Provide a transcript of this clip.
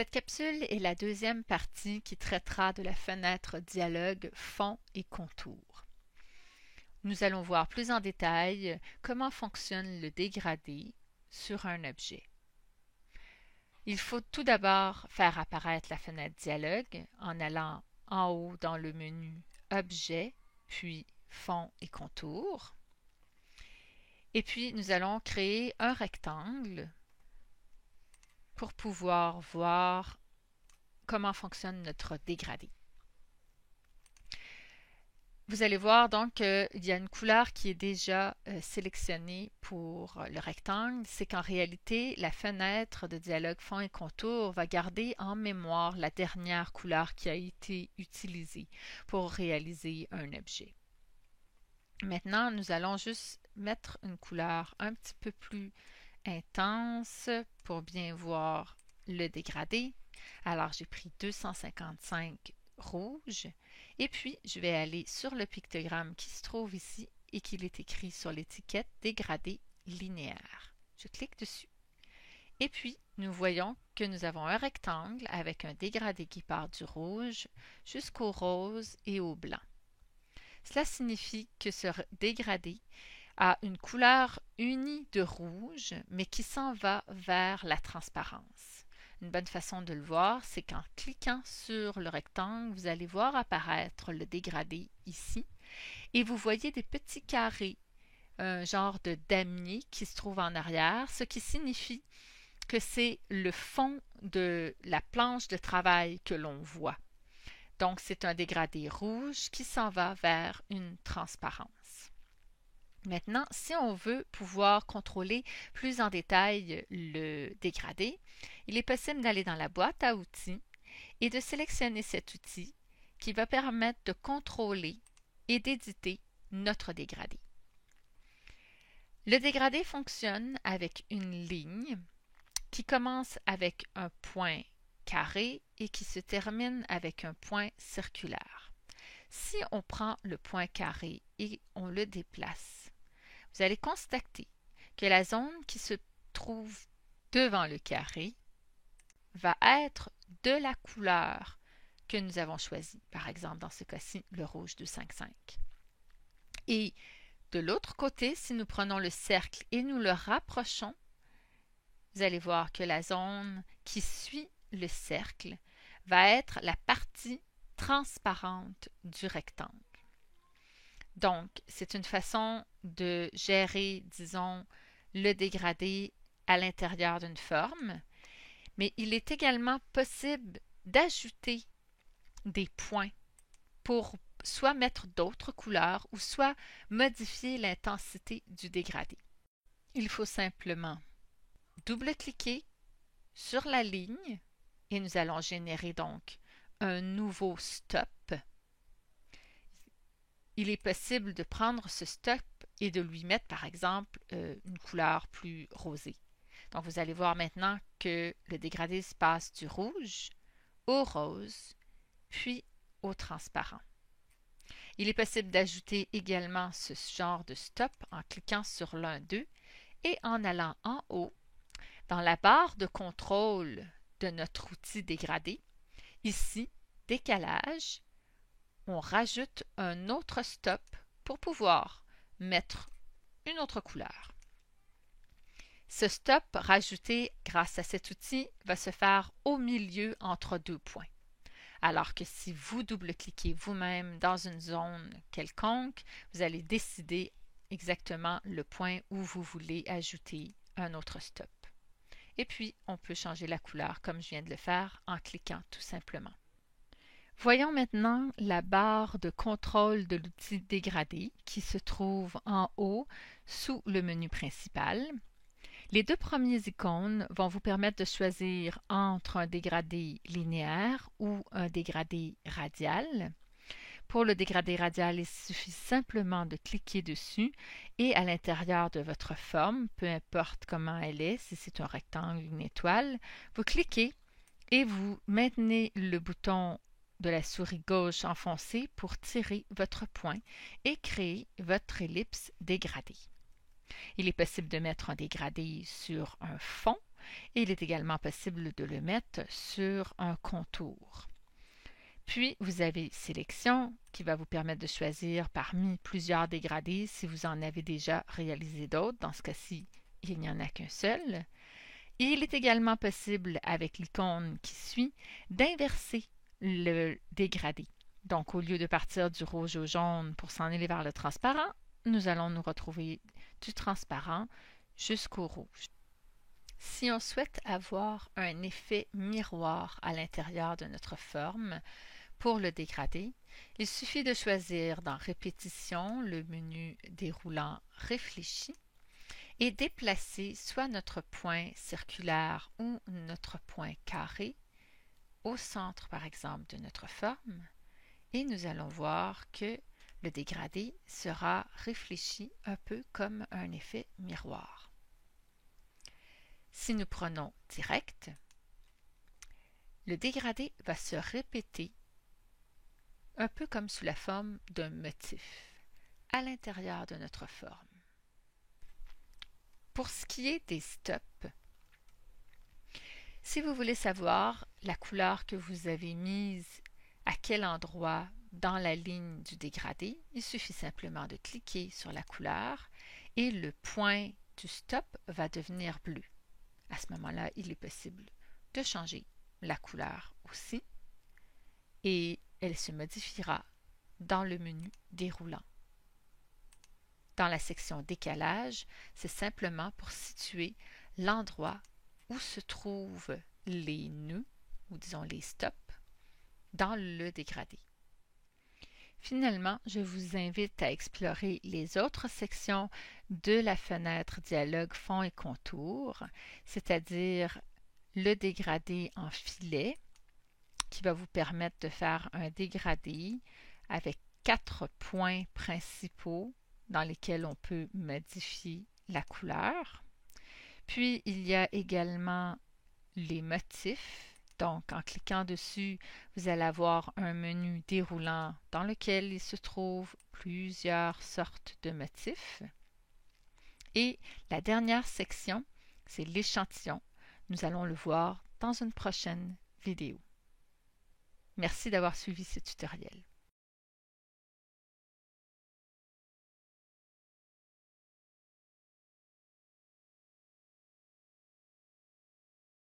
Cette capsule est la deuxième partie qui traitera de la fenêtre dialogue fond et contour. Nous allons voir plus en détail comment fonctionne le dégradé sur un objet. Il faut tout d'abord faire apparaître la fenêtre dialogue en allant en haut dans le menu Objet, puis Fond et contour. Et puis nous allons créer un rectangle pour pouvoir voir comment fonctionne notre dégradé. Vous allez voir donc qu'il y a une couleur qui est déjà sélectionnée pour le rectangle. C'est qu'en réalité, la fenêtre de dialogue fond et contour va garder en mémoire la dernière couleur qui a été utilisée pour réaliser un objet. Maintenant, nous allons juste mettre une couleur un petit peu plus intense pour bien voir le dégradé. Alors, j'ai pris 255 rouge et puis je vais aller sur le pictogramme qui se trouve ici et qu'il est écrit sur l'étiquette dégradé linéaire. Je clique dessus et puis nous voyons que nous avons un rectangle avec un dégradé qui part du rouge jusqu'au rose et au blanc. Cela signifie que ce dégradé a une couleur unie de rouge mais qui s'en va vers la transparence. Une bonne façon de le voir, c'est qu'en cliquant sur le rectangle, vous allez voir apparaître le dégradé ici et vous voyez des petits carrés, un genre de damier qui se trouve en arrière, ce qui signifie que c'est le fond de la planche de travail que l'on voit. Donc, c'est un dégradé rouge qui s'en va vers une transparence. Maintenant, si on veut pouvoir contrôler plus en détail le dégradé, il est possible d'aller dans la boîte à outils et de sélectionner cet outil qui va permettre de contrôler et d'éditer notre dégradé. Le dégradé fonctionne avec une ligne qui commence avec un point carré et qui se termine avec un point circulaire. Si on prend le point carré et on le déplace, vous allez constater que la zone qui se trouve devant le carré va être de la couleur que nous avons choisie. Par exemple, dans ce cas-ci, le rouge 255. Et de l'autre côté, si nous prenons le cercle et nous le rapprochons, vous allez voir que la zone qui suit le cercle va être la partie transparente du rectangle. Donc, c'est une façon de gérer, disons, le dégradé à l'intérieur d'une forme, mais il est également possible d'ajouter des points pour soit mettre d'autres couleurs ou soit modifier l'intensité du dégradé. Il faut simplement double-cliquer sur la ligne et nous allons générer donc un nouveau stop. Il est possible de prendre ce stop et de lui mettre par exemple une couleur plus rosée. Donc vous allez voir maintenant que le dégradé se passe du rouge au rose, puis au transparent. Il est possible d'ajouter également ce genre de stop en cliquant sur l'un d'eux et en allant en haut dans la barre de contrôle de notre outil dégradé. Ici, décalage, on rajoute un autre stop pour pouvoir mettre une autre couleur. Ce stop rajouté grâce à cet outil va se faire au milieu entre deux points. Alors que si vous double-cliquez vous-même dans une zone quelconque, vous allez décider exactement le point où vous voulez ajouter un autre stop. Et puis, on peut changer la couleur comme je viens de le faire en cliquant tout simplement. Voyons maintenant la barre de contrôle de l'outil dégradé qui se trouve en haut sous le menu principal. Les deux premiers icônes vont vous permettre de choisir entre un dégradé linéaire ou un dégradé radial. Pour le dégradé radial, il suffit simplement de cliquer dessus et à l'intérieur de votre forme, peu importe comment elle est, si c'est un rectangle ou une étoile, vous cliquez et vous maintenez le bouton de la souris gauche enfoncé pour tirer votre point et créer votre ellipse dégradée. Il est possible de mettre un dégradé sur un fond et il est également possible de le mettre sur un contour. Puis, vous avez Sélection qui va vous permettre de choisir parmi plusieurs dégradés si vous en avez déjà réalisé d'autres. Dans ce cas-ci, il n'y en a qu'un seul. Et il est également possible, avec l'icône qui suit, d'inverser le dégradé. Donc, au lieu de partir du rouge au jaune pour s'en aller vers le transparent, nous allons nous retrouver du transparent jusqu'au rouge. Si on souhaite avoir un effet miroir à l'intérieur de notre forme, pour le dégradé, il suffit de choisir dans Répétition le menu déroulant réfléchi et déplacer soit notre point circulaire ou notre point carré au centre, par exemple, de notre forme, et nous allons voir que le dégradé sera réfléchi un peu comme un effet miroir. Si nous prenons Direct, le dégradé va se répéter un peu comme sous la forme d'un motif à l'intérieur de notre forme. Pour ce qui est des stops, si vous voulez savoir la couleur que vous avez mise à quel endroit dans la ligne du dégradé, il suffit simplement de cliquer sur la couleur et le point du stop va devenir bleu. À ce moment-là, il est possible de changer la couleur aussi et elle se modifiera dans le menu déroulant. Dans la section Décalage, c'est simplement pour situer l'endroit où se trouvent les nœuds, ou disons les stops, dans le dégradé. Finalement, je vous invite à explorer les autres sections de la fenêtre Dialogue fond et contour, c'est-à-dire le dégradé en filet, qui va vous permettre de faire un dégradé avec 4 points principaux dans lesquels on peut modifier la couleur. Puis, il y a également les motifs. Donc, en cliquant dessus, vous allez avoir un menu déroulant dans lequel il se trouve plusieurs sortes de motifs. Et la dernière section, c'est l'échantillon. Nous allons le voir dans une prochaine vidéo. Merci d'avoir suivi ce tutoriel.